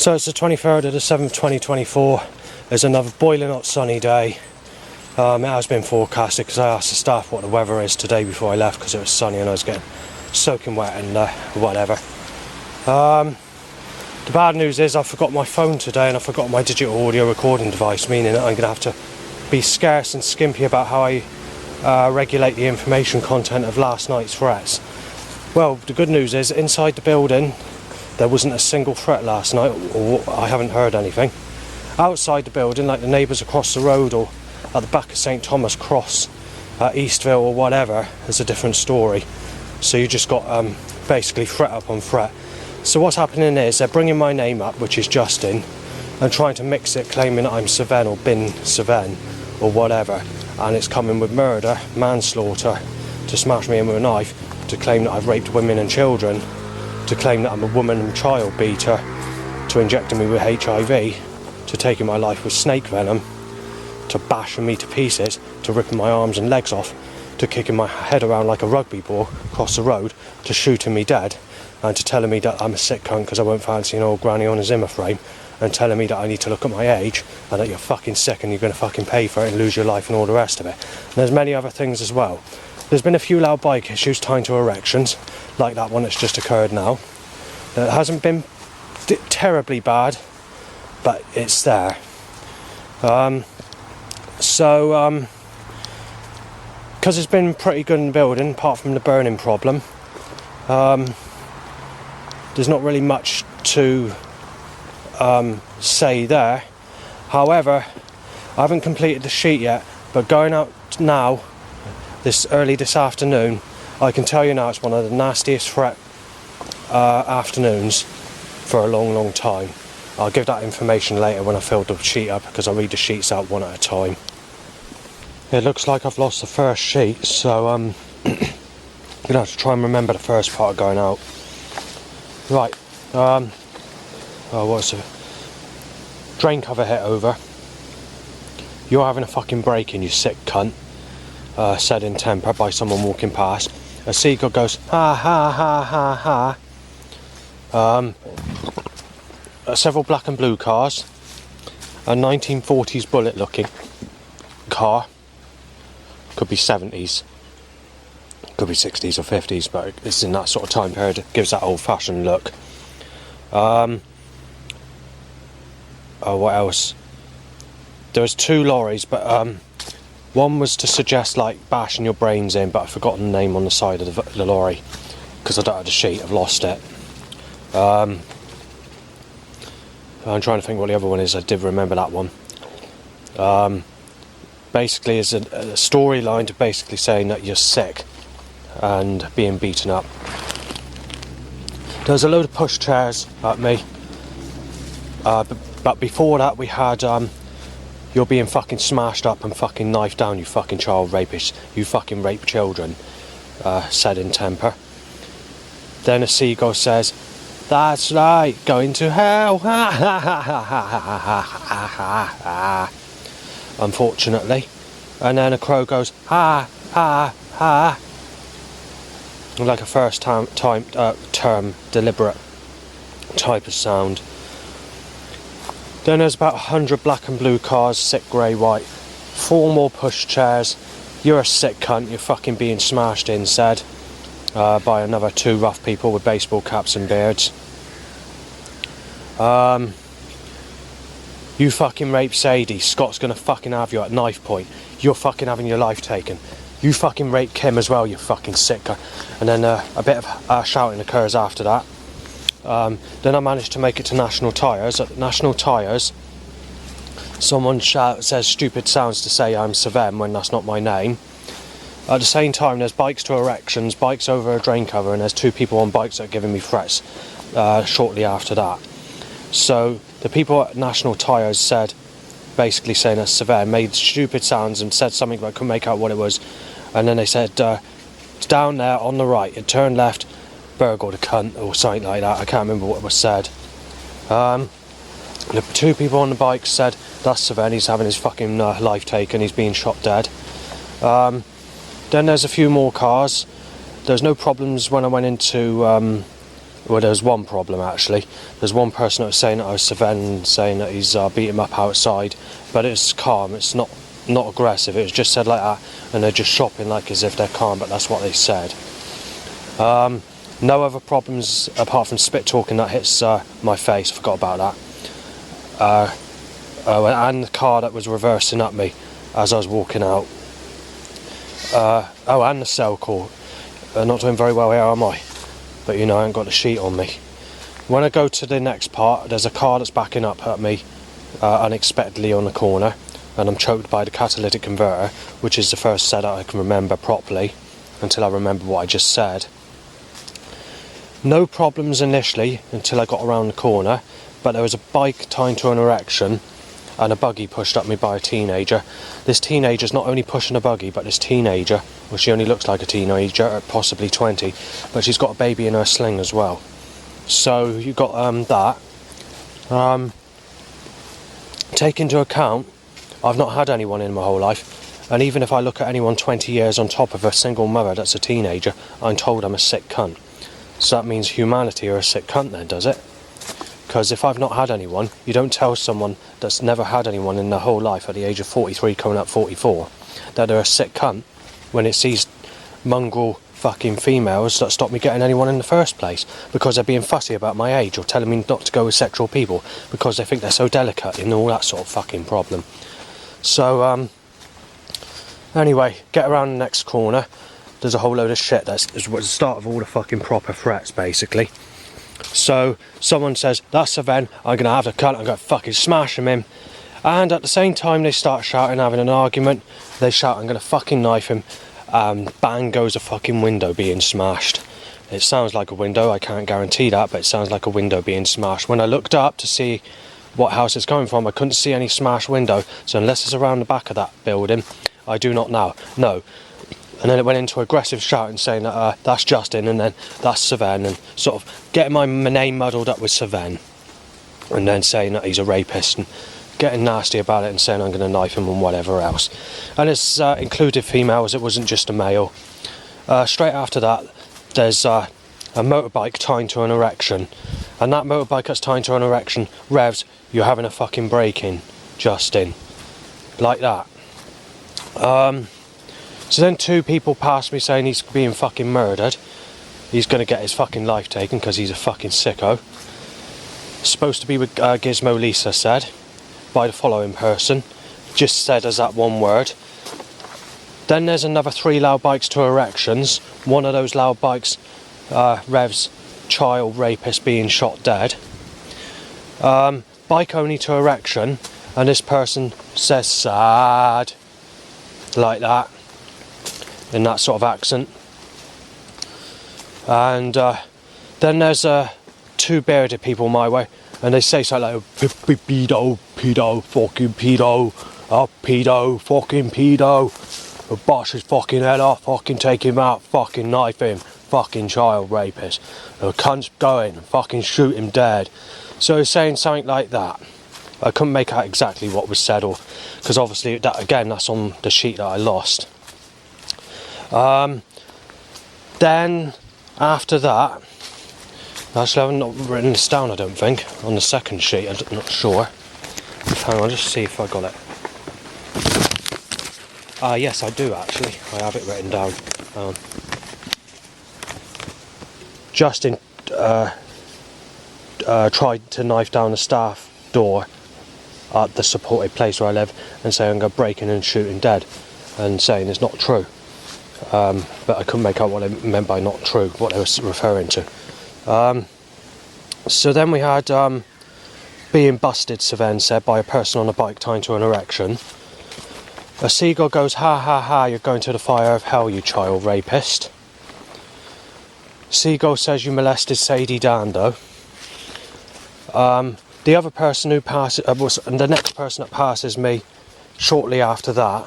So it's the 23rd of the 7th 2024. It's another boiling hot sunny day. It has been forecasted because I asked the staff what the weather is today before I left because it was sunny and I was getting soaking wet and whatever. The bad news is I forgot my phone today and I forgot my digital audio recording device, meaning that I'm going to have to be scarce and skimpy about how I regulate the information content of last night's threats. Well, the good news is inside the building there wasn't a single threat last night, or I haven't heard anything. Outside the building, like the neighbours across the road or at the back of St Thomas Cross at Eastville or whatever, is a different story. So you just got basically threat up on threat. So what's happening is they're bringing my name up, which is Justin, and trying to mix it, claiming that I'm Seven or Bin Seven or whatever, and it's coming with murder, manslaughter, to smash me in with a knife, to claim that I've raped women and children, to claim that I'm a woman and child beater, to injecting me with HIV, to taking my life with snake venom, to bashing me to pieces, to ripping my arms and legs off, to kicking my head around like a rugby ball across the road, to shooting me dead, and to telling me that I'm a sick cunt because I won't fancy an old granny on a Zimmer frame, and telling me that I need to look at my age and that you're fucking sick and you're going to fucking pay for it and lose your life and all the rest of it. And there's many other things as well. There's been a few loud bike issues tied to erections, like that one that's just occurred now. It hasn't been terribly bad, but it's there. Because it's been pretty good in the building, apart from the burning problem, there's not really much to say there. However, I haven't completed the sheet yet, but going out now, this afternoon, I can tell you now it's one of the nastiest threat afternoons for a long time. I'll give that information later when I fill the sheet up, because I read the sheets out one at a time. It looks like I've lost the first sheet, so I'm gonna have to try and remember the first part of going out. Right, what's the drain cover hit over. You're having a fucking break-in, you sick cunt. Said in temper by someone walking past. A seagull goes ha ha ha ha ha. Several black and blue cars, a 1940s bullet looking car, could be 70s, could be 60s or 50s, but it's in that sort of time period. It gives that old fashioned look. What else? There was two lorries, but one was to suggest like bashing your brains in, but I've forgotten the name on the side of the lorry because I don't have the sheet, I've lost it. I'm trying to think what the other one is. I did remember that one. Basically is a storyline to basically saying that you're sick and being beaten up. There's a load of push chairs at me, but before that we had you're being fucking smashed up and fucking knifed down, you fucking child rapist, you fucking rape children, said in temper. Then a seagull says, "That's right, going to hell." Unfortunately. And then a crow goes, "Ha ha ha," like a first term deliberate type of sound. Then there's about 100 black and blue cars, sick grey white, 4 more push chairs. "You're a sick cunt, you're fucking being smashed in," said by another 2 rough people with baseball caps and beards. "You fucking raped Sadie, Scott's gonna fucking have you at knife point. You're fucking having your life taken. You fucking raped Kim as well, you fucking sick cunt." And then a bit of shouting occurs after that. Then I managed to make it to National Tyres. At National Tyres, someone says stupid sounds to say I'm Seven when that's not my name. At the same time, there's bikes to erections, bikes over a drain cover, and there's 2 people on bikes that are giving me threats shortly after that. So the people at National Tyres said, basically saying that Seven made stupid sounds and said something, but I couldn't make out what it was. And then they said, "It's down there on the right, it turned left, burgled a cunt," or something like that. I can't remember what was said. The 2 people on the bike said, "That's Seven, he's having his fucking life taken, he's being shot dead." Then there's a few more cars. There's no problems when I went into Well, there's one problem actually. There's one person that was saying that I was Sven, saying that he's beat him up outside, but it's calm, it's not aggressive, it was just said like that, and they're just shopping like as if they're calm, but that's what they said. No other problems apart from spit talking that hits my face, forgot about that. And the car that was reversing at me as I was walking out. And the cell call. Not doing very well here, am I? But you know, I ain't got the sheet on me. When I go to the next part, there's a car that's backing up at me unexpectedly on the corner, and I'm choked by the catalytic converter, which is the first set I can remember properly until I remember what I just said. No problems initially until I got around the corner, but there was a bike tied to an erection and a buggy pushed up me by a teenager. This teenager's not only pushing a buggy, but this teenager, well, she only looks like a teenager, possibly 20, but she's got a baby in her sling as well. So you got that. Take into account, I've not had anyone in my whole life, and even if I look at anyone 20 years on top of a single mother that's a teenager, I'm told I'm a sick cunt. So that means humanity are a sick cunt then, does it? Because if I've not had anyone, you don't tell someone that's never had anyone in their whole life at the age of 43 coming up 44 that they're a sick cunt when it's these mongrel fucking females that stop me getting anyone in the first place because they're being fussy about my age or telling me not to go with sexual people because they think they're so delicate and all that sort of fucking problem. So anyway, get around the next corner. There's a whole load of shit. That's the start of all the fucking proper threats, basically. So someone says, that's Sven, I'm going to have the cunt, I'm going to fucking smash him in. And at the same time they start shouting, having an argument. They shout, I'm going to fucking knife him. Bang goes a fucking window being smashed. It sounds like a window, I can't guarantee that, but it sounds like a window being smashed. When I looked up to see what house it's coming from, I couldn't see any smashed window. So unless it's around the back of that building, I do not know. No. And then it went into aggressive shouting, saying that that's Justin, and then that's Sven, and sort of getting my name muddled up with Sven, and then saying that he's a rapist, and getting nasty about it, and saying I'm going to knife him and whatever else. And it's included females, it wasn't just a male. Straight after that, there's a motorbike tied to an erection, and that motorbike that's tied to an erection revs, you're having a fucking break-in, Justin. Like that. So then two people passed me saying he's being fucking murdered. He's going to get his fucking life taken because he's a fucking sicko. Supposed to be with Gizmo Lisa said, by the following person. Just said as that one word. Then there's another 3 loud bikes to erections. One of those loud bikes revs child rapist being shot dead. Bike only to erection, and this person says sad. Like that. In that sort of accent. And then there's 2 bearded people my way, and they say something like pedo, fucking pedo, pedo, fucking pedo, bash his fucking head off, fucking take him out, fucking knife him, fucking child rapist, the cunt's going, fucking shoot him dead. So he's saying something like that. I couldn't make out exactly what was said, or because obviously that again, that's on the sheet that I lost. Then after that, actually I've not written this down, I don't think, on the second sheet, I'm not sure. Hang on, just see if I got it. Yes I do actually, I have it written down. Justin tried to knife down the staff door at the supported place where I live and say I'm going to break in and shoot him dead, and saying it's not true. But I couldn't make out what they meant by not true, what they were referring to. So then we had being busted, Sven said, by a person on a bike tied to an erection. A seagull goes, ha ha ha, you're going to the fire of hell, you child rapist. Seagull says you molested Sadie Dando. The other person who passes, and the next person that passes me shortly after that,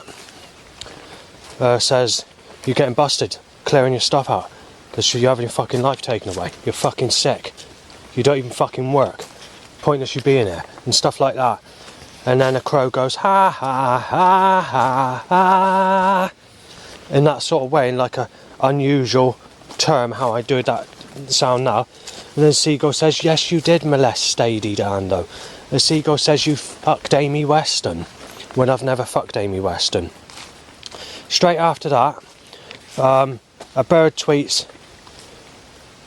says, you're getting busted, clearing your stuff out, because you're having your fucking life taken away, you're fucking sick, you don't even fucking work, pointless you being here, and stuff like that. And then a crow goes, ha ha ha ha ha, in that sort of way, in like a unusual term, how I do that sound now. And then Seagull says, yes, you did molest Stady Dando. And Seagull says, you fucked Amy Weston, when I've never fucked Amy Weston. Straight after that, a bird tweets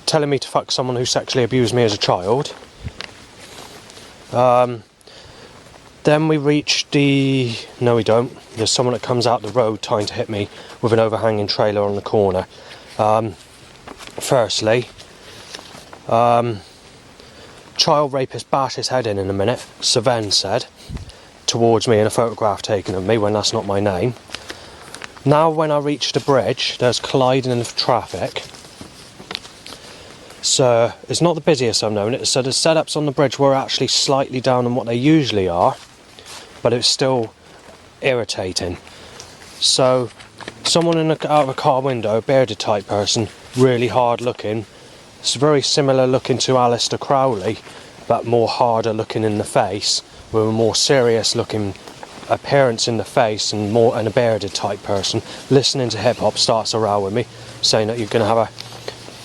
telling me to fuck someone who sexually abused me as a child. Then we reach the... No, we don't. There's someone that comes out the road trying to hit me with an overhanging trailer on the corner. Firstly, child rapist bash his head in a minute, Saven said, towards me in a photograph taken of me when that's not my name. Now when I reach the bridge, there's colliding of traffic. So it's not the busiest I've known it, so the setups on the bridge were actually slightly down on what they usually are, but it's still irritating. So someone out of a car window, a bearded type person, really hard looking. It's very similar looking to Aleister Crowley, but more harder looking in the face, with a more serious looking appearance in the face, and a bearded type person listening to hip hop starts a row with me, saying that you're going to have a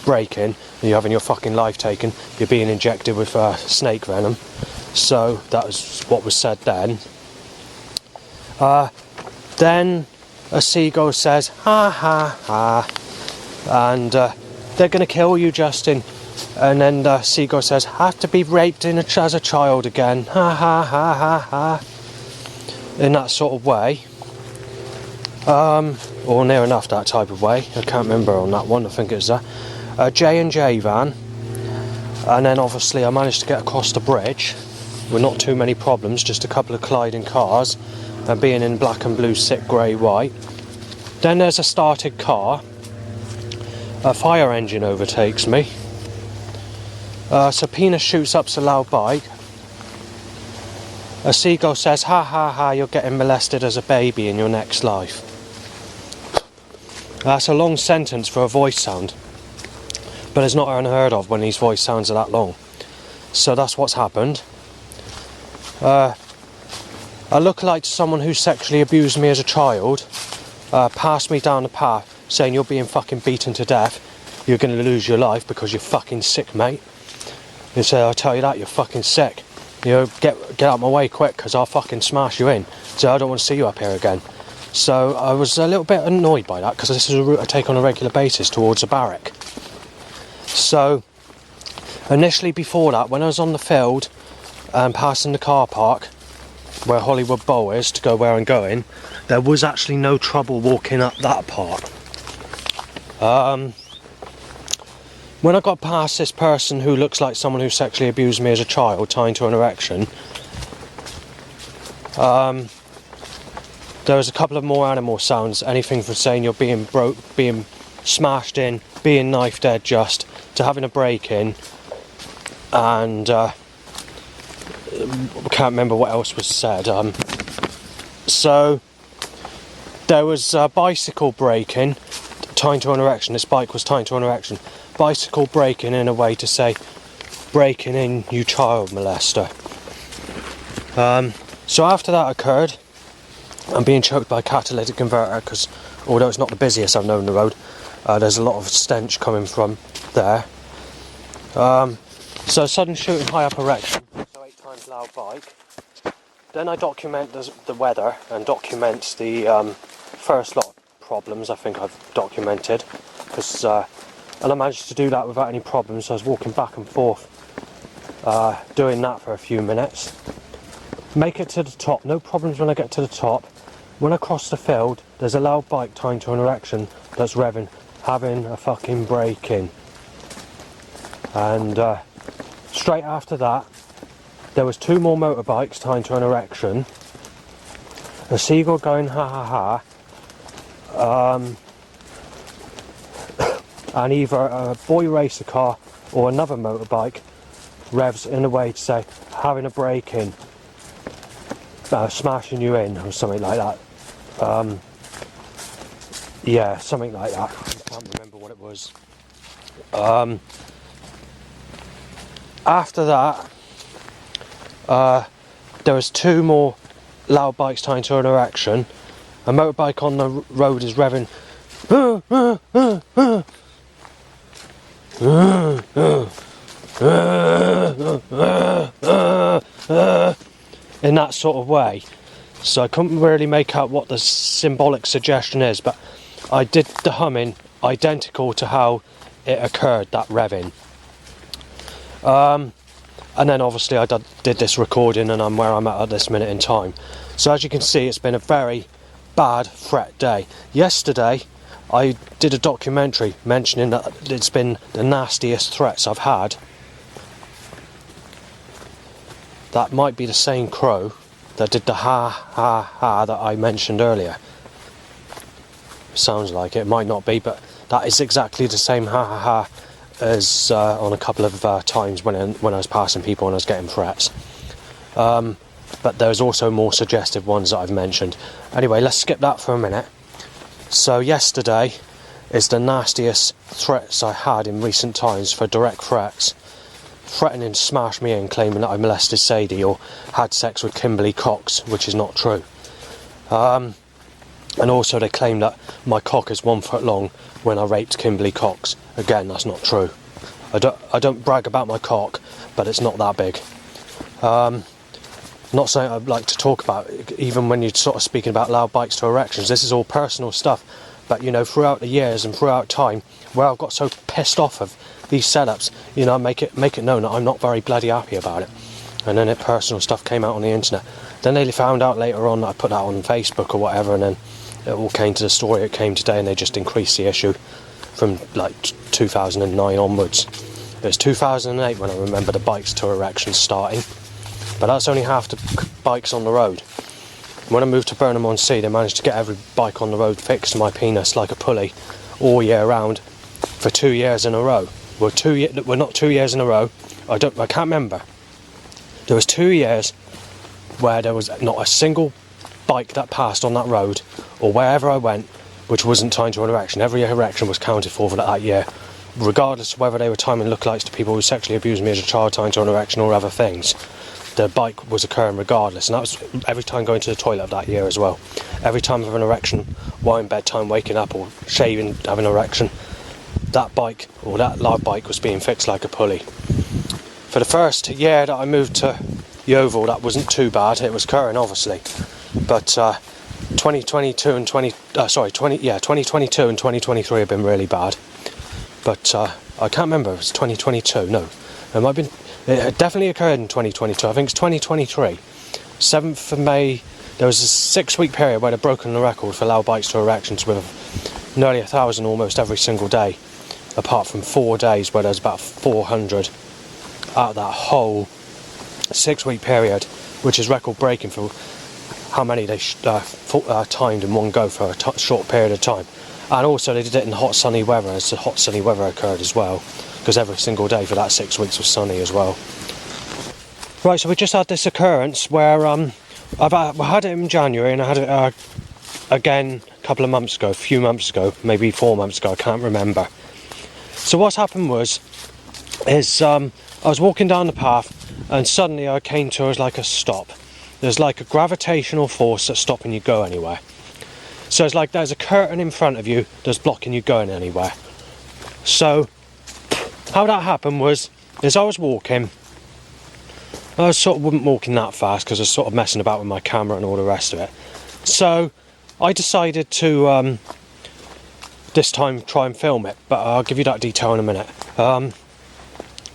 break-in, you're having your fucking life taken, you're being injected with snake venom. So that was what was said then. Then a seagull says, ha ha ha, and they're going to kill you, Justin. And then the seagull says, have to be raped as a child again, ha ha ha ha ha, in that sort of way. Or near enough that type of way. I can't remember on that one. I think it's a J&J van, and then obviously I managed to get across the bridge with not too many problems, just a couple of colliding cars, and being in black and blue, sick grey, white. Then there's a started car, a fire engine overtakes me, Subpoena shoots up a loud bike, a seagull says, ha ha ha, you're getting molested as a baby in your next life. That's a long sentence for a voice sound, but it's not unheard of when these voice sounds are that long. So that's what's happened. A lookalike to someone who sexually abused me as a child passed me down the path saying, you're being fucking beaten to death, you're going to lose your life because you're fucking sick, mate. He said, I'll tell you that, you're fucking sick. You know, get out of my way quick, because I'll fucking smash you in. So I don't want to see you up here again. So I was a little bit annoyed by that, because this is a route I take on a regular basis towards a barrack. So initially before that, when I was on the field and passing the car park where Hollywood Bowl is to go where I'm going, there was actually no trouble walking up that part. When I got past this person who looks like someone who sexually abused me as a child, tying to an erection, there was a couple of more animal sounds, anything from saying you're being broke, being smashed in, being knifed dead just, to having a break-in, and can't remember what else was said. So there was a bicycle break-in, tying to an erection. This bike was tying to an erection. Bicycle break-in in a way to say, breaking in, you child molester. So after that occurred, I'm being choked by a catalytic converter, because although it's not the busiest I've known the road, there's a lot of stench coming from there. So sudden shooting, high up erection, so 8 times loud bike. Then I document the weather and document the first lot of problems I think I've documented, because and I managed to do that without any problems. So I was walking back and forth doing that for a few minutes. Make it to the top, no problems when I get to the top. When I cross the field, there's a loud bike tying to an erection that's revving, having a fucking break-in. And straight after that, there was 2 more motorbikes tying to an erection. A seagull going ha ha ha. And either a boy racer car or another motorbike revs in a way to say, having a break-in, smashing you in, or something like that. Yeah, something like that. I can't remember what it was. After that, there was 2 more loud bikes tying to an erection. A motorbike on the road is revving. in that sort of way. So I couldn't really make out what the symbolic suggestion is, but I did the humming identical to how it occurred, that revving. And then obviously I did this recording, and I'm where I'm at this minute in time. So as you can see, it's been a very bad fret day. Yesterday I did a documentary mentioning that it's been the nastiest threats I've had. That might be the same crow that did the ha ha ha that I mentioned earlier. Sounds like it, might not be, but that is exactly the same ha ha ha as on a couple of times when I was passing people and I was getting threats. But there's also more suggestive ones that I've mentioned. Anyway, let's skip that for a minute. So yesterday is the nastiest threats I had in recent times for direct threats. Threatening to smash me in, claiming that I molested Sadie or had sex with Kimberly Cox, which is not true. And also they claim that my cock is 1 foot long when I raped Kimberly Cox. Again, that's not true. I don't brag about my cock, but it's not that big. Not something I'd like to talk about, even when you're sort of speaking about loud bikes to erections. This is all personal stuff. But, you know, throughout the years and throughout time, where I've got so pissed off of these setups, you know, make it known that I'm not very bloody happy about it. And then personal stuff came out on the internet. Then they found out later on that I put that on Facebook or whatever, and then it all came to the story it came today, and they just increased the issue from like 2009 onwards. It was 2008 when I remember the bikes to erections starting, but that's only half the bikes on the road. When I moved to Burnham-on-Sea, they managed to get every bike on the road fixed to my penis like a pulley all year round for 2 years in a row. Well, not 2 years in a row. I can't remember. There was 2 years where there was not a single bike that passed on that road or wherever I went which wasn't timed to an erection. Every erection was counted for that year, regardless of whether they were timing lookalikes to people who sexually abused me as a child timed to an erection or other things. The bike was occurring regardless, and that was every time going to the toilet of that year as well. Every time having an erection, while in bedtime, waking up or shaving, having an erection, that bike, or that loud bike, was being fixed like a pulley. For the first year that I moved to Yeovil, that wasn't too bad. It was occurring, obviously, but 2022 and 2023 have been really bad. But I can't remember. It was 2022. No, it might have been. It definitely occurred in 2022. I think it's 2023. 7th of May. There was a 6-week period where they'd broken the record for loud bikes to erections with nearly 1,000 almost every single day, apart from 4 days where there's about 400 out of that whole 6-week period, which is record breaking for how many they timed in one go for a short period of time. And also they did it in hot sunny weather, as the hot sunny weather occurred as well, because every single day for that 6 weeks was sunny as well. Right, so we just had this occurrence where I had it in January, and I had it again a couple of months ago, a few months ago, maybe 4 months ago, I can't remember. So what's happened is I was walking down the path, and suddenly I came to like a stop. There's like a gravitational force that's stopping you go anywhere. So it's like there's a curtain in front of you that's blocking you going anywhere. So how that happened was, as I was walking, I wasn't walking that fast because I was sort of messing about with my camera and all the rest of it. So I decided to this time try and film it, but I'll give you that detail in a minute.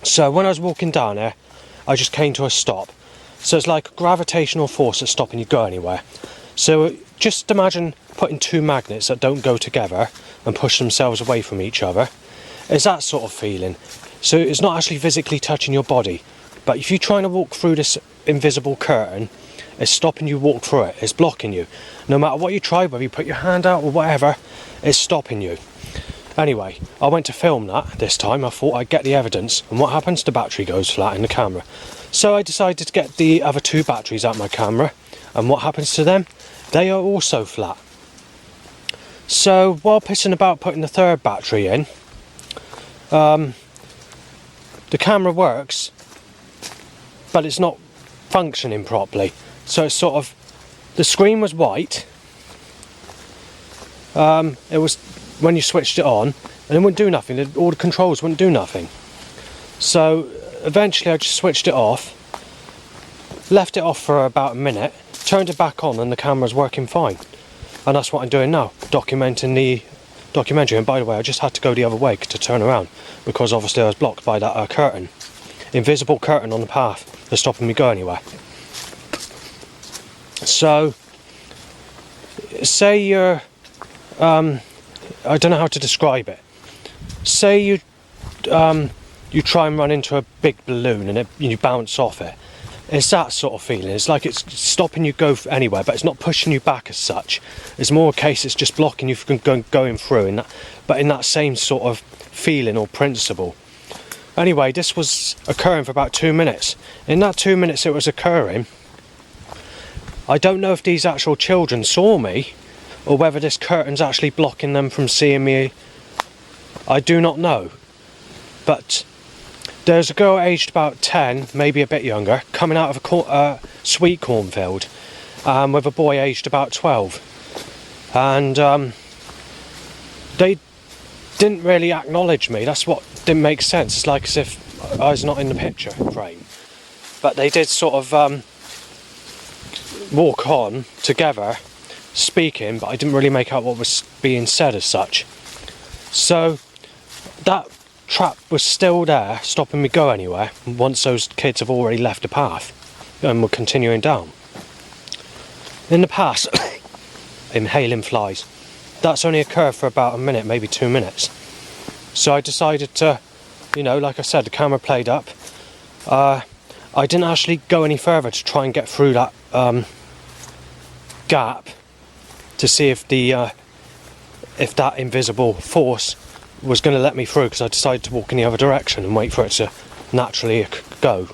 So when I was walking down there, I just came to a stop. So it's like a gravitational force that's stopping you go anywhere. So just imagine putting two magnets that don't go together and push themselves away from each other. It's that sort of feeling. So it's not actually physically touching your body, but if you're trying to walk through this invisible curtain, it's stopping you walk through it. It's blocking you. No matter what you try, whether you put your hand out or whatever, it's stopping you. Anyway, I went to film that this time. I thought I'd get the evidence, and what happens? The battery goes flat in the camera. So I decided to get the other two batteries out of my camera, and what happens to them? They are also flat. So while pissing about putting the third battery in, the camera works, but it's not functioning properly. So it's sort of, the screen was white. It was when you switched it on, and it wouldn't do nothing. All the controls wouldn't do nothing. So eventually I just switched it off, left it off for about a minute, turned it back on, and the camera's working fine. And that's what I'm doing now, documenting the documentary. And by the way, I just had to go the other way to turn around, because obviously I was blocked by that curtain, invisible curtain on the path that's stopping me go anywhere. So, say you're, I don't know how to describe it. Say you try and run into a big balloon and you bounce off it. It's that sort of feeling. It's like it's stopping you go anywhere, but it's not pushing you back as such. It's more a case it's just blocking you from going through, but in that same sort of feeling or principle. Anyway, this was occurring for about 2 minutes. In that 2 minutes it was occurring, I don't know if these actual children saw me, or whether this curtain's actually blocking them from seeing me. I do not know. But there's a girl aged about 10, maybe a bit younger, coming out of a sweet cornfield, with a boy aged about 12. And they didn't really acknowledge me. That's what didn't make sense. It's like as if I was not in the picture frame. But they did sort of walk on together, speaking, but I didn't really make out what was being said as such. So that trap was still there, stopping me go anywhere, once those kids have already left the path and were continuing down. In the past, inhaling flies, that's only occurred for about a minute, maybe 2 minutes. So I decided to, like I said, the camera played up. I didn't actually go any further to try and get through that gap to see if that invisible force was going to let me through, because I decided to walk in the other direction and wait for it to naturally go.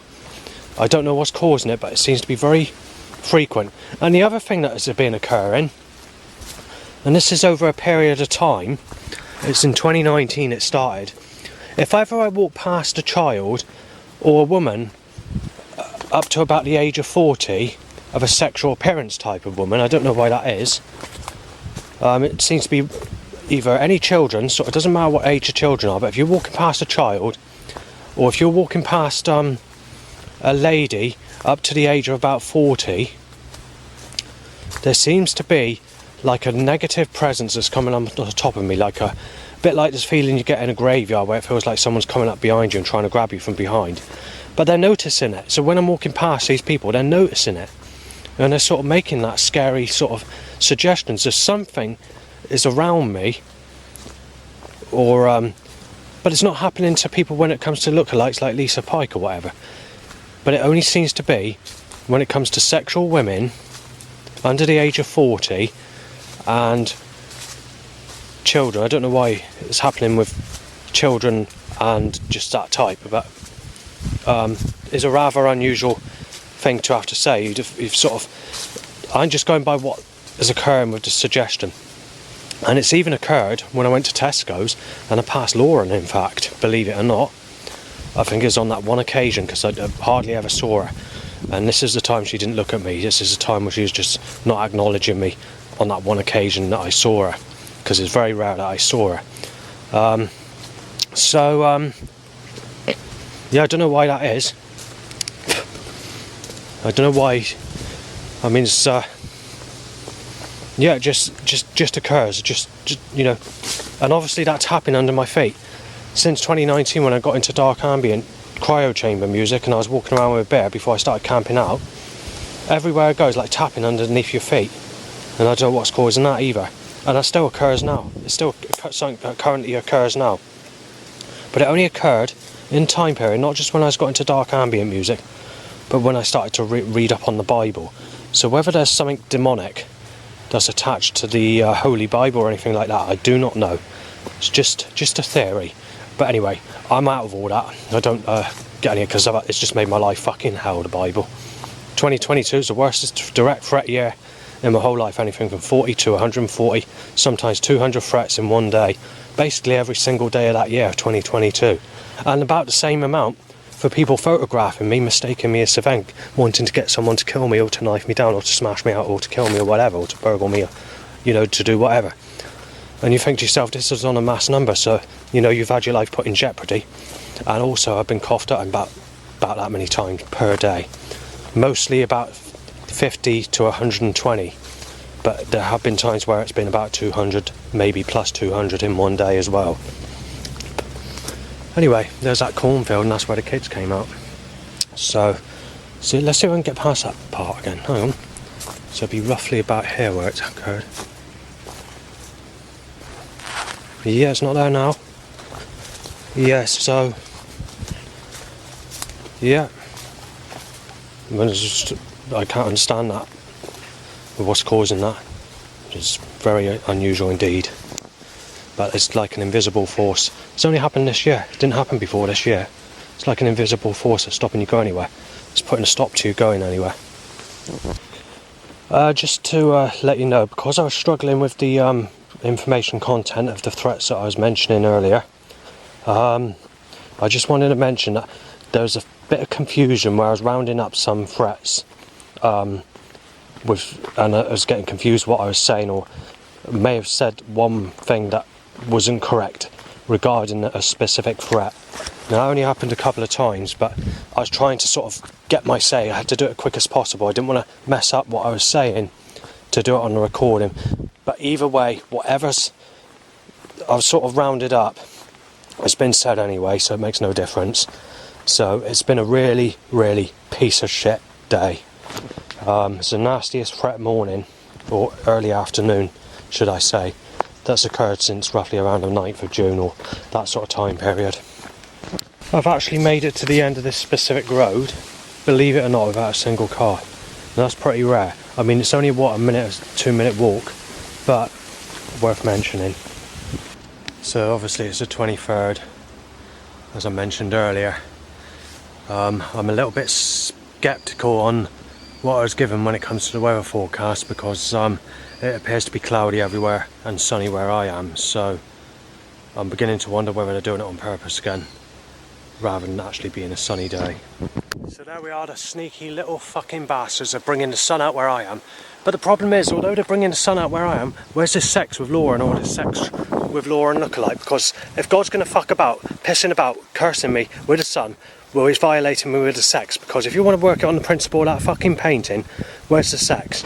I don't know what's causing it, but it seems to be very frequent. And the other thing that has been occurring, and this is over a period of time, it's in 2019 it started. If ever I walk past a child or a woman up to about the age of 40 of a sexual appearance type of woman, I don't know why that is, it seems to be either any children, so it doesn't matter what age the children are, but if you're walking past a child, or if you're walking past a lady up to the age of about 40, there seems to be like a negative presence that's coming on the top of me, like a bit like this feeling you get in a graveyard where it feels like someone's coming up behind you and trying to grab you from behind. But they're noticing it, so when I'm walking past these people, they're noticing it, and they're sort of making that scary sort of suggestions. There's something is around me, or but it's not happening to people when it comes to lookalikes like Lisa Pike or whatever. But it only seems to be when it comes to sexual women under the age of 40 and children. I don't know why it's happening with children and just that type, but is a rather unusual thing to have to say. You've sort of, I'm just going by what is occurring with the suggestion. And it's even occurred when I went to Tesco's and I passed Lauren, in fact, believe it or not. I think it was on that one occasion, because I hardly ever saw her. And this is the time she didn't look at me. This is the time where she was just not acknowledging me, on that one occasion that I saw her, because it's very rare that I saw her. Yeah, I don't know why that is. I don't know why. I mean, it's yeah, it just occurs, just and obviously that's happening under my feet since 2019, when I got into dark ambient cryo chamber music and I was walking around with a bear before I started camping out. Everywhere it goes, like tapping underneath your feet, and I don't know what's causing that either. And that still occurs now. It's still something that currently occurs now, but it only occurred in time period, not just when I got into dark ambient music, but when I started to read up on the Bible. So whether there's something demonic that's attached to the Holy Bible or anything like that, I do not know. It's just a theory. But anyway, I'm out of all that. I don't get any, because it's just made my life fucking hell, the Bible. 2022 is the worst direct threat year in my whole life. Anything from 40 to 140, sometimes 200 threats in one day. Basically every single day of that year, 2022. And about the same amount for people photographing me, mistaking me as Savant, wanting to get someone to kill me or to knife me down or to smash me out or to kill me or whatever, or to burgle me, or, to do whatever. And you think to yourself, this is on a mass number, so you've had your life put in jeopardy. And also I've been coughed up about about that many times per day. Mostly about 50 to 120, but there have been times where it's been about 200, maybe plus 200 in one day as well. Anyway, there's that cornfield, and that's where the kids came out. So let's see if I can get past that part again. Hang on. So it'll be roughly about here where it's occurred. Yeah, it's not there now. Yes, so yeah. I can't understand that. What's causing that? It's very unusual indeed. But it's like an invisible force. It's only happened this year. It didn't happen before this year. It's like an invisible force that's stopping you going anywhere. It's putting a stop to you going anywhere. Just to let you know, because I was struggling with the information content of the threats that I was mentioning earlier, I just wanted to mention that there was a bit of confusion where I was rounding up some threats, and I was getting confused what I was saying, or may have said one thing that wasn't correct regarding a specific threat. Now, it only happened a couple of times, but I was trying to sort of get my say. I had to do it as quick as possible. I didn't want to mess up what I was saying to do it on the recording. But either way, whatever's I've sort of rounded up, it's been said anyway, so it makes no difference. So it's been a really, really piece of shit day. It's the nastiest threat morning, or early afternoon, should I say, that's occurred since roughly around the 9th of June, or that sort of time period. I've actually made it to the end of this specific road, believe it or not, without a single car. And that's pretty rare. I mean, it's only, 2-minute walk, but worth mentioning. So obviously it's the 23rd, as I mentioned earlier. I'm a little bit sceptical on what I was given when it comes to the weather forecast, because it appears to be cloudy everywhere and sunny where I am, so I'm beginning to wonder whether they're doing it on purpose again, rather than actually being a sunny day. So there we are, the sneaky little fucking bastards are bringing the sun out where I am. But the problem is, although they're bringing the sun out where I am, where's this sex with Laura and all this sex with Laura and lookalike? Because if God's going to fuck about, pissing about, cursing me with the sun, well, he's violating me with the sex. Because if you want to work it on the principle of that fucking painting, where's the sex?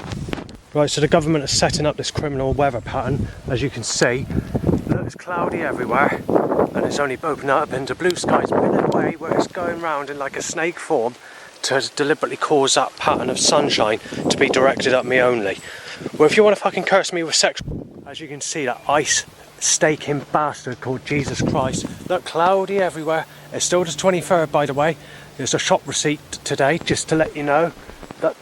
Right, so the government is setting up this criminal weather pattern, as you can see. Look, it's cloudy everywhere, and it's only opening up into blue skies, but in a way where it's going round in like a snake form to deliberately cause that pattern of sunshine to be directed at me only. Well, if you want to fucking curse me with sex, as you can see, that ice staking bastard called Jesus Christ. Look, cloudy everywhere. It's still the 23rd, by the way. There's a shop receipt today, just to let you know that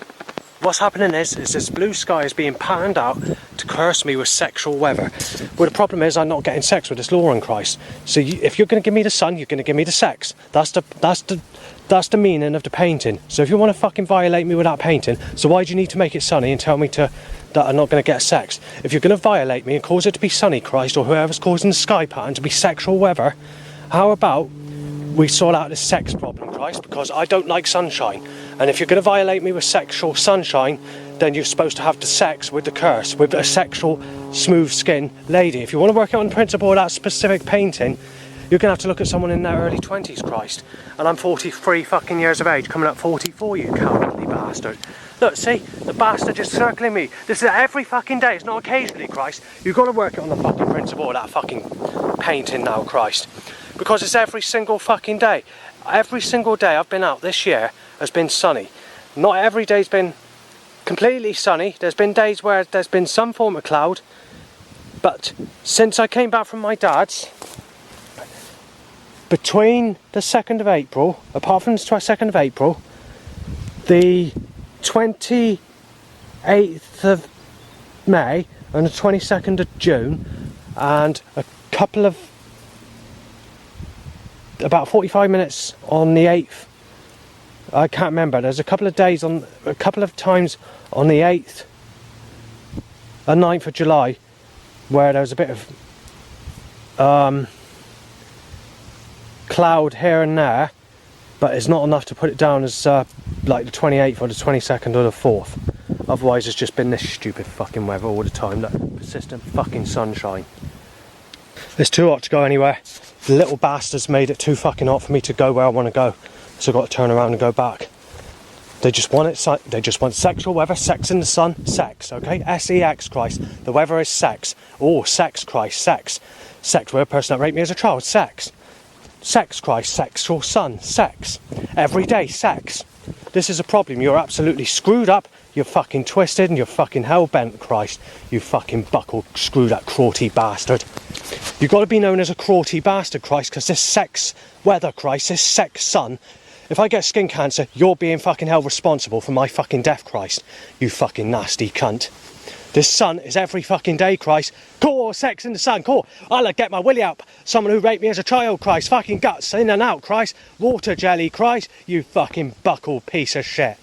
what's happening is this blue sky is being panned out to curse me with sexual weather. Well, the problem is I'm not getting sex with this Law in Christ. So if you're going to give me the sun, you're going to give me the sex. That's the meaning of the painting. So if you want to fucking violate me with that painting, so why do you need to make it sunny and tell me that I'm not going to get sex? If you're going to violate me and cause it to be sunny, Christ, or whoever's causing the sky pattern to be sexual weather, how about we sort out this sex problem, Christ, because I don't like sunshine. And if you're going to violate me with sexual sunshine, then you're supposed to have the sex with the curse, with a sexual, smooth skin lady. If you want to work out on the principle of that specific painting, you're going to have to look at someone in their early 20s, Christ. And I'm 43 fucking years of age, coming up 44, you cowardly bastard. Look, see, the bastard just circling me. This is every fucking day, it's not occasionally, Christ. You've got to work it on the fucking principle of that fucking painting now, Christ. Because it's every single fucking day. Every single day I've been out this year has been sunny. Not every day's been completely sunny. There's been days where there's been some form of cloud. But since I came back from my dad's, between the 2nd of April, apart from the 2nd of April, the 28th of May and the 22nd of June, and a couple of about 45 minutes on the 8th, I can't remember, there's a couple of times on the 8th and 9th of July where there was a bit of cloud here and there, but it's not enough to put it down as like the 28th or the 22nd or the 4th. Otherwise it's just been this stupid fucking weather all the time, that persistent fucking sunshine. It's too hot to go anywhere. The little bastards made it too fucking hot for me to go where I want to go. so I've got to turn around and go back. They just want it. They just want sexual weather, sex in the sun, sex. Okay, sex, Christ. The weather is sex. Oh, sex, Christ, sex. Sex with a person that raped me as a child, sex. Sex, Christ, sexual sun, sex. Every day, sex. This is a problem. You're absolutely screwed up. You're fucking twisted and you're fucking hell-bent, Christ. You fucking buckle screwed up crotty bastard. You've got to be known as a crotty bastard, Christ, because this sex weather, Christ, this sex sun. If I get skin cancer, you're being fucking held responsible for my fucking death, Christ. You fucking nasty cunt. This sun is every fucking day, Christ. Cool, sex in the sun, cool. I'll get my willy up. Someone who raped me as a child, Christ. Fucking guts in and out, Christ. Water jelly, Christ. You fucking buckle piece of shit.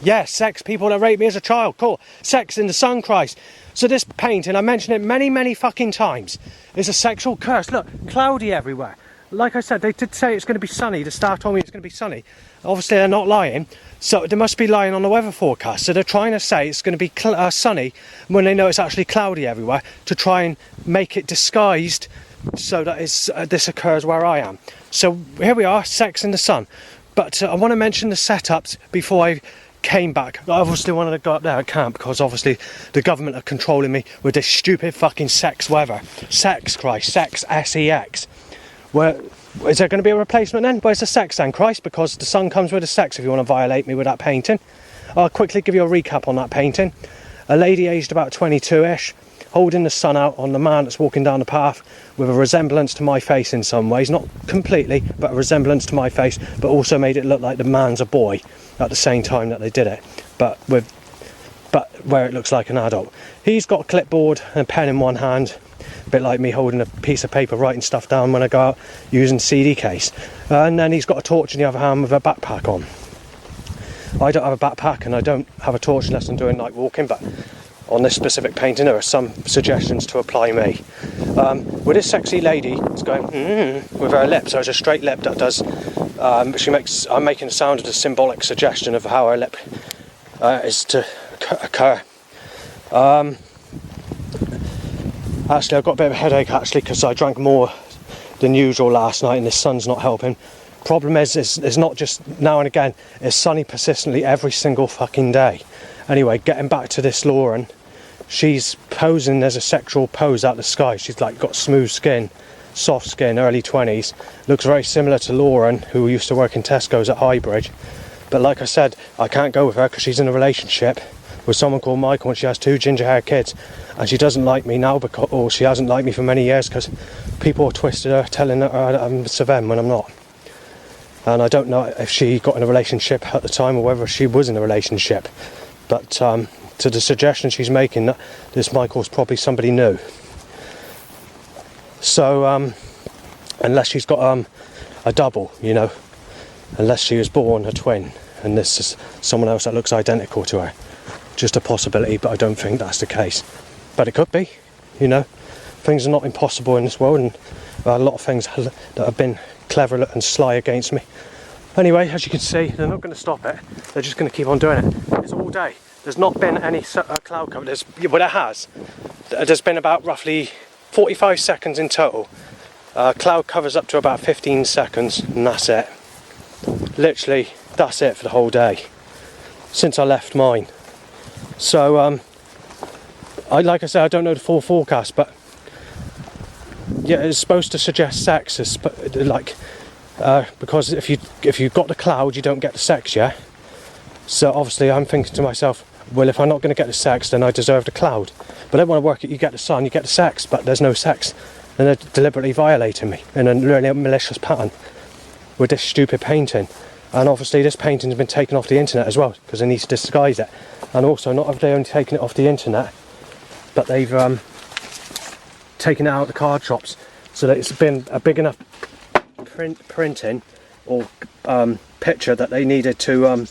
Yes, sex, people that raped me as a child, cool. Sex in the sun, Christ. So this painting, I mentioned it many, many fucking times, is a sexual curse. Look, cloudy everywhere. Like I said, they did say it's going to be sunny. The star told me it's going to be sunny. Obviously, they're not lying. So they must be lying on the weather forecast. So they're trying to say it's going to be sunny when they know it's actually cloudy everywhere to try and make it disguised so that this occurs where I am. So here we are, sex in the sun. But I want to mention the setups before I came back. I obviously wanted to go up there. I can't because obviously the government are controlling me with this stupid fucking sex weather. Sex, Christ. Sex, S-E-X. Where is there going to be a replacement then? Where's the sex then, Christ? Because the sun comes with the sex if you want to violate me with that painting. I'll quickly give you a recap on that painting. A lady aged about 22-ish, holding the sun out on the man that's walking down the path with a resemblance to my face in some ways. Not completely, but a resemblance to my face, but also made it look like the man's a boy at the same time that they did it. But where it looks like an adult. He's got a clipboard and a pen in one hand. A bit like me holding a piece of paper writing stuff down when I go out using CD case. And then he's got a torch in the other hand with a backpack on. I don't have a backpack and I don't have a torch unless I'm doing night walking, but on this specific painting there are some suggestions to apply me. With this sexy lady, it's going with her lips. There's a straight lip that does. I'm making a sound of the symbolic suggestion of how her lip is to occur. Actually, I've got a bit of a headache actually because I drank more than usual last night and the sun's not helping. Problem is, it's not just now and again, it's sunny persistently every single fucking day. Anyway, getting back to this Lauren, she's posing as a sexual pose out the sky. She's like got smooth skin, soft skin, early 20s. Looks very similar to Lauren, who used to work in Tesco's at Highbridge. But like I said, I can't go with her because she's in a relationship with someone called Michael and she has 2 ginger hair kids, and she doesn't like me now or she hasn't liked me for many years because people have twisted her telling her I'm Savem when I'm not. And I don't know if she got in a relationship at the time or whether she was in a relationship, but to the suggestion she's making that this Michael's probably somebody new. So unless she's got a double, you know, unless she was born a twin and this is someone else that looks identical to her. Just a possibility, but I don't think that's the case. But it could be, you know. Things are not impossible in this world, and a lot of things that have been clever and sly against me. Anyway, as you can see, they're not going to stop it. They're just going to keep on doing it. It's all day. There's not been any cloud cover. Well, there has. There's been about roughly 45 seconds in total. Cloud covers up to about 15 seconds, and that's it. Literally, that's it for the whole day since I left mine. So, like I said, I don't know the full forecast, but yeah, it's supposed to suggest sex. Because if you've got the cloud, you don't get the sex, yeah? So obviously I'm thinking to myself, well, if I'm not going to get the sex, then I deserve the cloud. But I don't want to work it, you get the sun, you get the sex, but there's no sex. And they're deliberately violating me in a really malicious pattern with this stupid painting. And obviously this painting's been taken off the internet as well, because they need to disguise it. And also, not have they only taken it off the internet, but they've taken it out of the card shops, so that it's been a big enough printing or picture that they needed to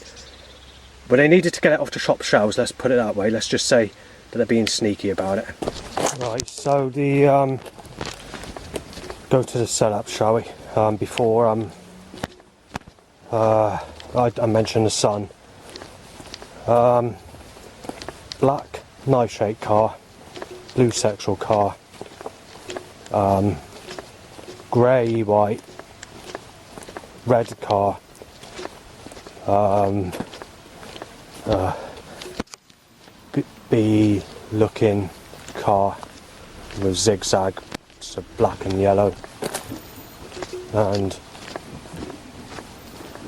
they needed to get it off the shop shelves, let's put it that way. Let's just say that they're being sneaky about it. Right, so the go to the setup, shall we? Before I mentioned the sun. Black knife shaped car, blue sexual car, grey white, red car, B looking car with zigzag, so black and yellow, and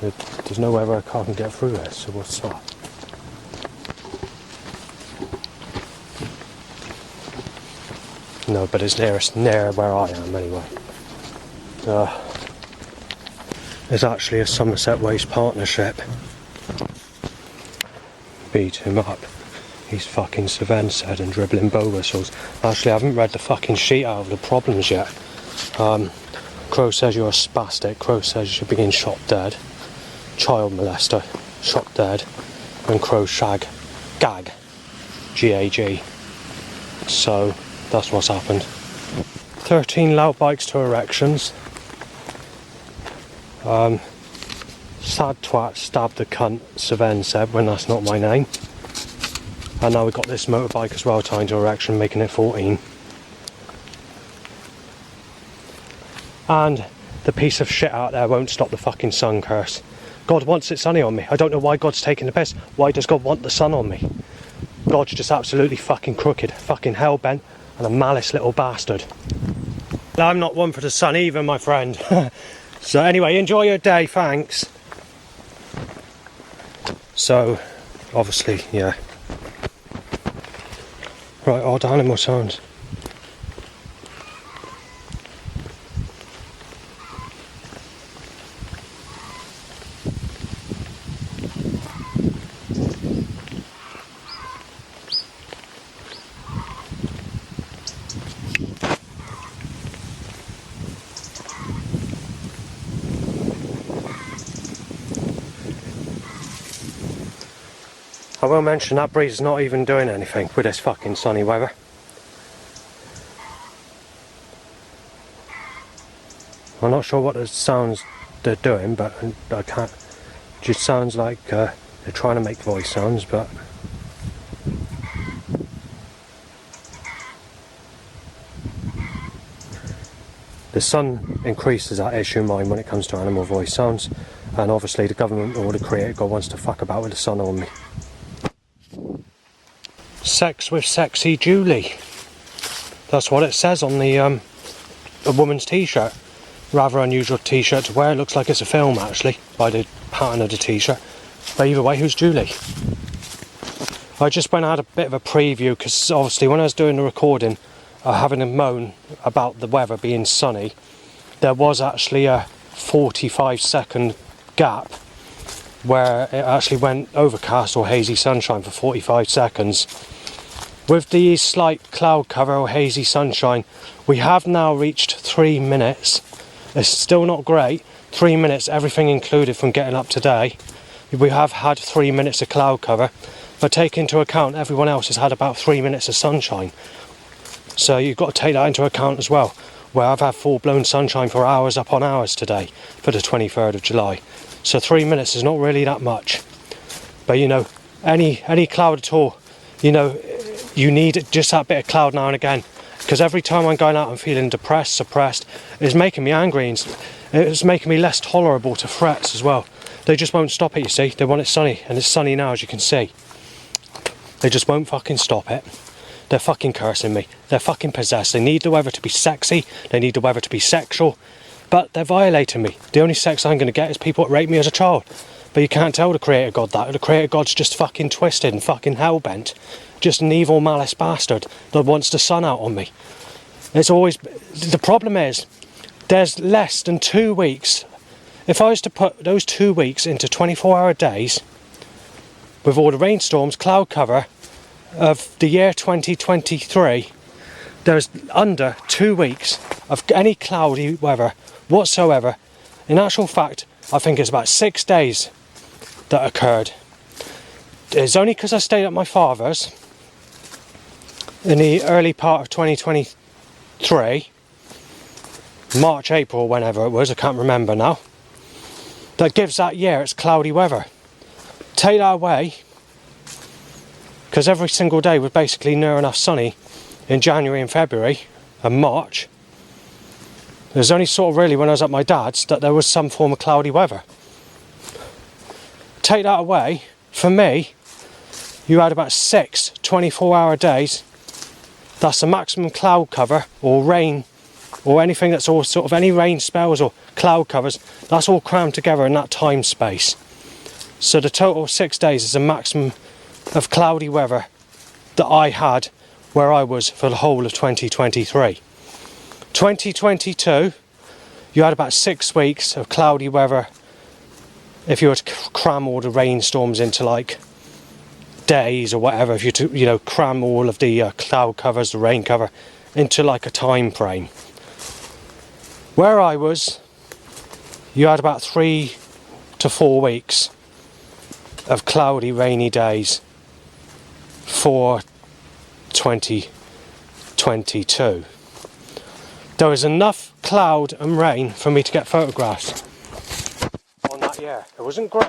there's nowhere where a car can get through this, so what's that? No, but it's near where I am anyway. There's actually a Somerset Waste partnership. Beat him up. He's fucking Sven and dribbling bow whistles. Actually, I haven't read the fucking sheet out of the problems yet. Crow says you're a spastic. Crow says you should be getting shot dead. Child molester, shot dead. And Crow gag. G-A-G. So, that's what's happened. 13 loud bikes to erections. Sad twat stabbed the cunt, Sven said, when that's not my name. And now we've got this motorbike as well tying to erection, making it 14. And the piece of shit out there won't stop the fucking sun curse. God wants it sunny on me. I don't know why God's taking the piss. Why does God want the sun on me? God's just absolutely fucking crooked, fucking hell-bent, and a malice little bastard. I'm not one for the sun either, my friend. So anyway, enjoy your day, thanks. So, obviously, yeah. Right, odd animal sounds. I will mention that breeze is not even doing anything with this fucking sunny weather. I'm not sure what the sounds they're doing, but I can't. It just sounds like they're trying to make voice sounds, but the sun increases that issue mine when it comes to animal voice sounds, and obviously the government or the creator God wants to fuck about with the sun on me. Sex with sexy Julie. That's what it says on the a woman's t-shirt. Rather unusual t-shirt to wear. It looks like it's a film actually by the pattern of the t-shirt. But either way, who's Julie? I just went and had a bit of a preview because obviously when I was doing the recording, having a moan about the weather being sunny, there was actually a 45-second gap where it actually went overcast or hazy sunshine for 45 seconds. With the slight cloud cover or hazy sunshine, we have now reached 3 minutes. It's still not great. 3 minutes, everything included from getting up today. We have had 3 minutes of cloud cover, but take into account everyone else has had about 3 minutes of sunshine. So you've got to take that into account as well, where I've had full-blown sunshine for hours upon hours today for the 23rd of July. So 3 minutes is not really that much. But you know, any cloud at all, you know, you need just that bit of cloud now and again. Because every time I'm going out I'm feeling depressed, suppressed, it's making me angry and it's making me less tolerable to threats as well. They just won't stop it, you see. They want it sunny, and it's sunny now as you can see. They just won't fucking stop it. They're fucking cursing me. They're fucking possessed. They need the weather to be sexy, they need the weather to be sexual, but they're violating me. The only sex I'm going to get is people that raped me as a child. But you can't tell the Creator God that. The Creator God's just fucking twisted and fucking hell-bent. Just an evil malice bastard that wants the sun out on me. It's always... The problem is, there's less than 2 weeks. If I was to put those 2 weeks into 24-hour days, with all the rainstorms, cloud cover of the year 2023, there's under 2 weeks of any cloudy weather whatsoever. In actual fact, I think it's about 6 days that occurred. It's only because I stayed at my father's in the early part of 2023, March, April, whenever it was, I can't remember now, that gives that year its cloudy weather. Take that away, because every single day was basically near enough sunny in January and February and March. It was only sort of really when I was at my dad's that there was some form of cloudy weather. Take that away, for me, you had about 6 24-hour days. That's the maximum cloud cover or rain or anything that's all sort of any rain spells or cloud covers. That's all crammed together in that time space. So the total of 6 days is the maximum of cloudy weather that I had where I was for the whole of 2023. 2022, you had about 6 weeks of cloudy weather if you were to cram all the rainstorms into like days or whatever, if you cram all of the cloud covers, the rain cover into like a time frame. Where I was, you had about 3 to 4 weeks of cloudy rainy days for 2022. There was enough cloud and rain for me to get photographs on that year. It wasn't great,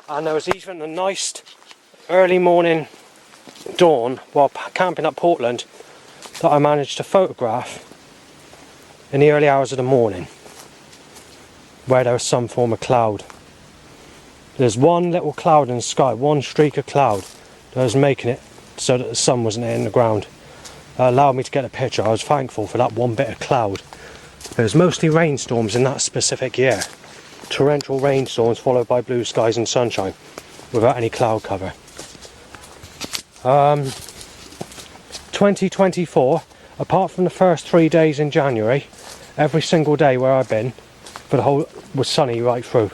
and there was even a nice early morning dawn while camping at Portland that I managed to photograph in the early hours of the morning where there was some form of cloud. There's one little cloud in the sky, one streak of cloud that was making it so that the sun wasn't hitting the ground. Allowed me to get a picture. I was thankful for that one bit of cloud. It was mostly rainstorms in that specific year. Torrential rainstorms followed by blue skies and sunshine without any cloud cover. 2024, apart from the first 3 days in January, every single day where I've been for the whole was sunny right through.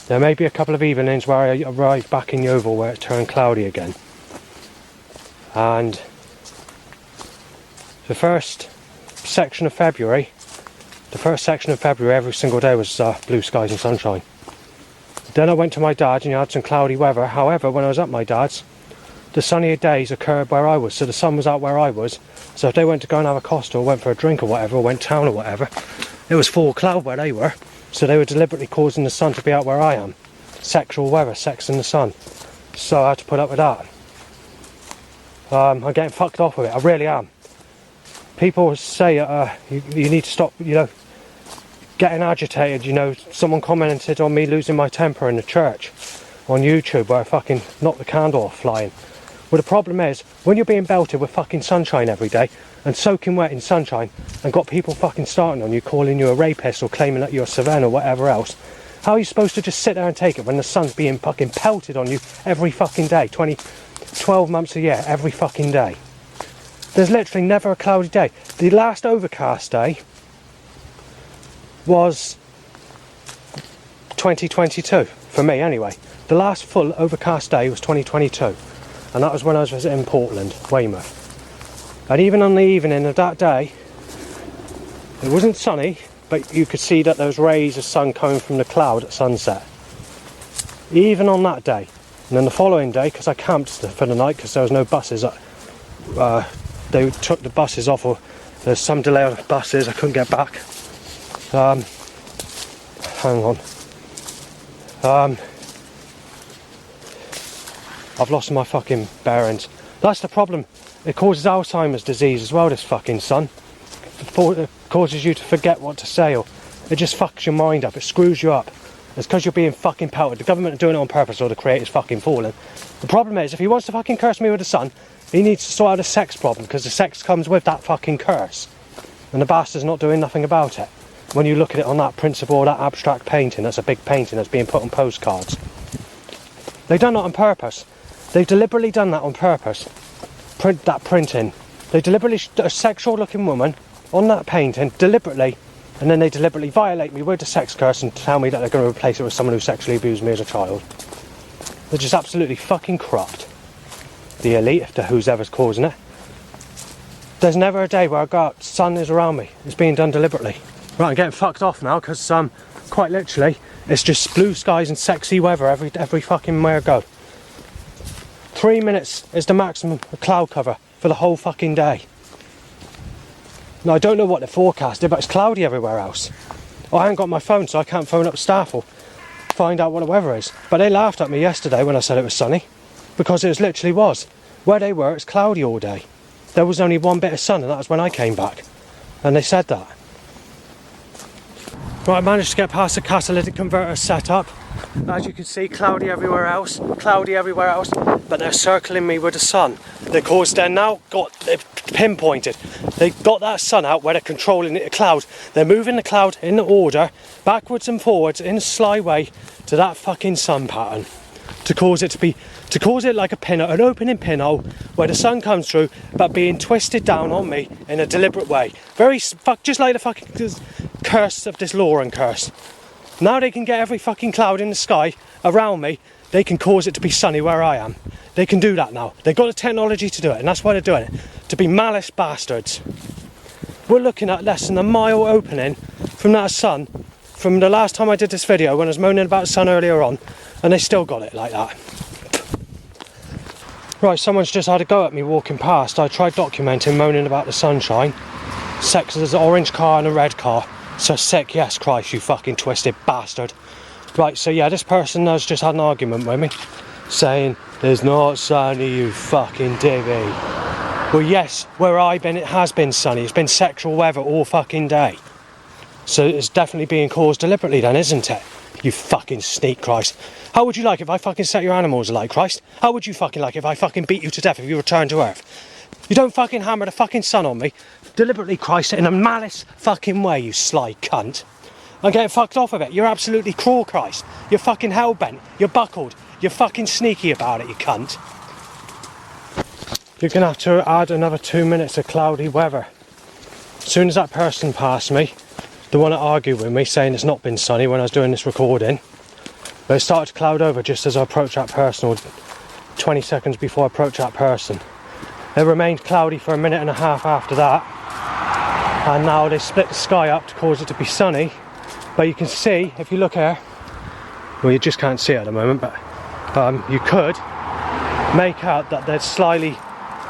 There may be a couple of evenings where I arrived back in Yeovil where it turned cloudy again. And the first section of February, every single day was blue skies and sunshine. Then I went to my dad's and you had some cloudy weather. However, when I was at my dad's, the sunnier days occurred where I was, so the sun was out where I was. So if they went to go and have a costa or went for a drink or whatever, or went town or whatever, it was full cloud where they were. So they were deliberately causing the sun to be out where I am. Sexual weather, sex in the sun. So I had to put up with that. I'm getting fucked off with it, I really am. People say you need to stop, getting agitated. Someone commented on me losing my temper in the church on YouTube where I fucking knocked the candle off flying. Well, the problem is, when you're being belted with fucking sunshine every day and soaking wet in sunshine and got people fucking starting on you, calling you a rapist or claiming that you're a Savannah or whatever else, how are you supposed to just sit there and take it when the sun's being fucking pelted on you every fucking day, 12 months a year, every fucking day? There's literally never a cloudy day. The last overcast day was 2022, for me anyway. The last full overcast day was 2022, and that was when I was visiting Portland, Weymouth. And even on the evening of that day, it wasn't sunny, but you could see that there was rays of sun coming from the cloud at sunset. Even on that day. And then the following day, because I camped for the night because there was no buses, they took the buses off, or there's some delay on the buses, I couldn't get back. Hang on. I've lost my fucking bearings. That's the problem. It causes Alzheimer's disease as well, this fucking sun. It causes you to forget what to say, or it just fucks your mind up, it screws you up. It's because you're being fucking pelted. The government are doing it on purpose, or the creator's fucking falling. The problem is, if he wants to fucking curse me with the sun, he needs to sort out a sex problem, because the sex comes with that fucking curse. And the bastard's not doing nothing about it. When you look at it on that principle, that abstract painting, that's a big painting that's being put on postcards. They've done that on purpose. They've deliberately done that on purpose. That printing. They deliberately, a sexual looking woman on that painting, deliberately, and then they deliberately violate me with the sex curse and tell me that they're going to replace it with someone who sexually abused me as a child. They're just absolutely fucking corrupt. The elite, if who's ever's causing it. There's never a day where I go out, sun is around me. It's being done deliberately. Right, I'm getting fucked off now because quite literally, it's just blue skies and sexy weather every fucking where I go. 3 minutes is the maximum of cloud cover for the whole fucking day. Now I don't know what they're forecasting, but it's cloudy everywhere else. I haven't got my phone, so I can't phone up staff or find out what the weather is. But they laughed at me yesterday when I said it was sunny, because it literally was. Where they were, it's cloudy all day. There was only one bit of sun, and that was when I came back. And they said that. Right, I managed to get past the catalytic converter setup. As you can see, cloudy everywhere else, but they're circling me with the sun. Because they've pinpointed. They've got that sun out where they're controlling the cloud. They're moving the cloud in the order, backwards and forwards, in a sly way, to that fucking sun pattern. To cause it like an opening pinhole where the sun comes through, but being twisted down on me in a deliberate way. Just like the fucking curse of this Lauren curse. Now they can get every fucking cloud in the sky around me. They can cause it to be sunny where I am. They can do that now. They've got the technology to do it, and that's why they're doing it. To be malice bastards. We're looking at less than a mile opening from that sun, from the last time I did this video when I was moaning about the sun earlier on, and they still got it like that. Right, someone's just had a go at me walking past. I tried documenting, moaning about the sunshine. Sex, there's an orange car and a red car. So sick, yes, Christ, you fucking twisted bastard. Right, so yeah, this person has just had an argument with me, saying, "There's not sunny, you fucking divvy." Well, yes, where I've been, it has been sunny. It's been sexual weather all fucking day. So it's definitely being caused deliberately then, isn't it? You fucking sneak, Christ. How would you like if I fucking set your animals alight, Christ? How would you fucking like if I fucking beat you to death if you return to Earth? You don't fucking hammer the fucking sun on me, deliberately, Christ, in a malice fucking way, you sly cunt. I'm getting fucked off of it. You're absolutely cruel, Christ. You're fucking hell-bent. You're buckled. You're fucking sneaky about it, you cunt. You're gonna have to add another 2 minutes of cloudy weather. As soon as that person passed me, the one that argued with me, saying it's not been sunny when I was doing this recording, but it started to cloud over just as I approached that person, or 20 seconds before I approached that person. It remained cloudy for a minute and a half after that, and now they split the sky up to cause it to be sunny. But you can see, if you look here, well, you just can't see it at the moment, but you could make out that they're slyly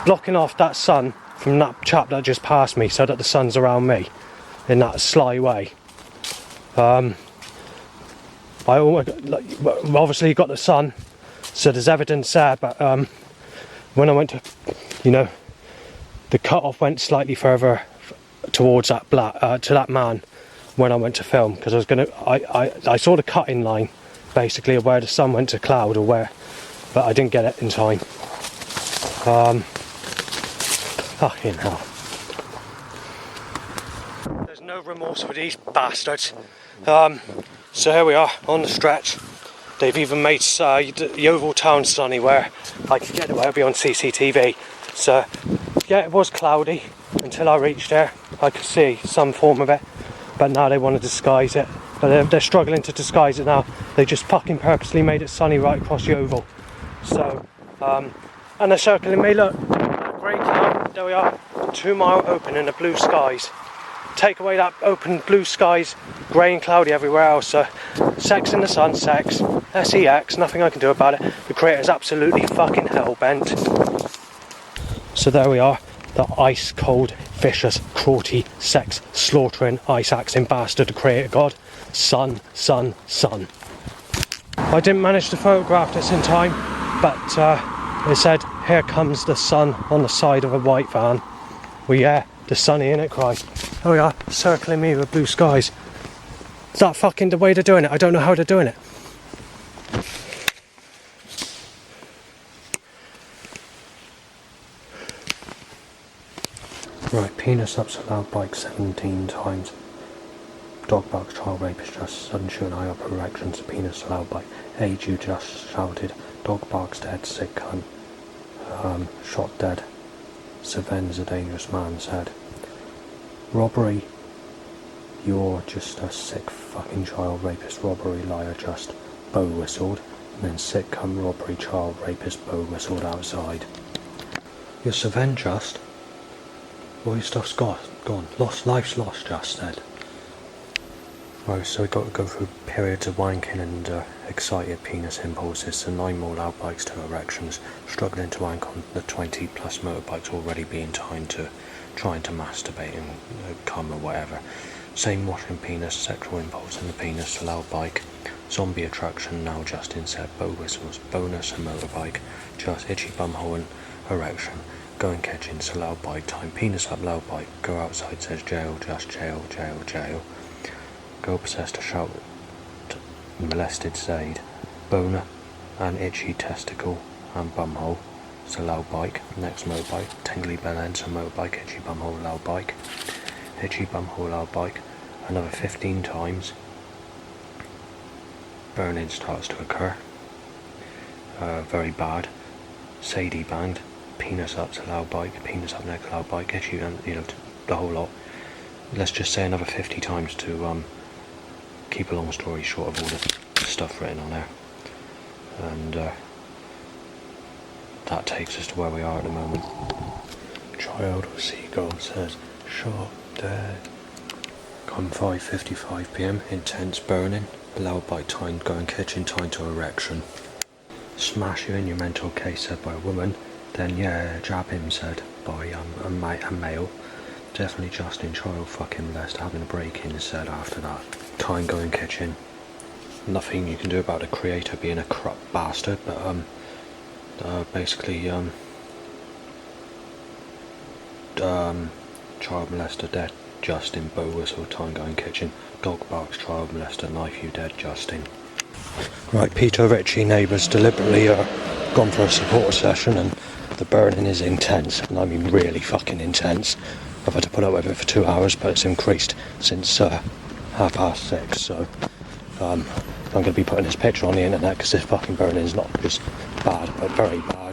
blocking off that sun from that chap that just passed me, so that the sun's around me in that sly way. Obviously you got the sun, so there's evidence there, but when I went to, the cut-off went slightly further towards that to that man when I went to film, because I saw the cutting line basically of where the sun went to cloud, or where, but I didn't get it in time. Fucking hell. There's no remorse for these bastards. So here we are on the stretch. They've even made Yeovil town sunny where I could get it, where it'll be on CCTV. So yeah, it was cloudy until I reached there. I could see some form of it, but now they want to disguise it. But they're struggling to disguise it now. They just fucking purposely made it sunny right across Yeovil. So, and they're circling me, look, grey cloud, there we are, 2 mile open in the blue skies. Take away that open blue skies, grey and cloudy everywhere else. So, sex in the sun, sex, SEX, nothing I can do about it. The creator's absolutely fucking hell-bent. So there we are, the ice cold, vicious, cruelty, sex, slaughtering, ice axing bastard, the creator god. Sun, sun, sun. I didn't manage to photograph this in time, but it said, "Here comes the sun" on the side of a white van. Well, yeah, the sunny in it, Christ. Oh yeah, circling me with blue skies. Is that fucking the way they're doing it? I don't know how they're doing it. Right, penis ups allowed bike 17 times. Dog barks, child rapist just, sudden shooting high upper erections, penis allowed bike. Age you just shouted. Dog barks dead, sick cunt. Shot dead. Saven's a dangerous man said. Robbery. You're just a sick fucking child rapist, robbery, liar just. Bow whistled. And then sick cunt, robbery, child rapist, bow whistled outside. You're Saven just. All your stuff's gone. Life's lost just said. Right, so we've got to go through periods of wanking and excited penis impulses, so 9 more loud bikes to erections, struggling to wank on the 20 plus motorbikes already being trying to masturbate and cum or whatever. Same washing penis, sexual impulse in the penis, loud bike, zombie attraction now just instead, bow whistles, bonus and motorbike, just itchy bumhole and erection, going catching, so loud bike time, penis up loud bike, go outside says jail, just jail, jail, jail. girl possessed a shout molested Zaid. Boner and itchy testicle and bumhole. It's a loud bike. Next motorbike. Tingly bell ends a motorbike. Itchy bumhole loud bike. Itchy bumhole loud bike. Another 15 times. Burning starts to occur. Very bad. Sadie banged. Penis up to loud bike. Penis up next loud bike. Itchy, and the whole lot. Let's just say another 50 times to keep a long story short of all the stuff written on there. And that takes us to where we are at the moment. Child of Seagull says, shot dead. Come 5:55 PM, intense burning, loud by time going kitchen, time to erection. Smash you in your mental case, said by a woman. Then yeah, jab him, said by a male. Definitely Justin, child fucking molest, having a break-in, said after that. Time going kitchen. Nothing you can do about the creator being a corrupt bastard, but basically child molester dead, Justin, bow whistle, time going kitchen, dog barks, child molester, knife you dead, Justin. Right, Peter Ritchie neighbours deliberately gone for a support session, and the burning is intense, and I mean really fucking intense. I've had to put up with it for 2 hours, but it's increased since 6:30, so I'm going to be putting this picture on the internet because this fucking burning is not just bad, but very bad.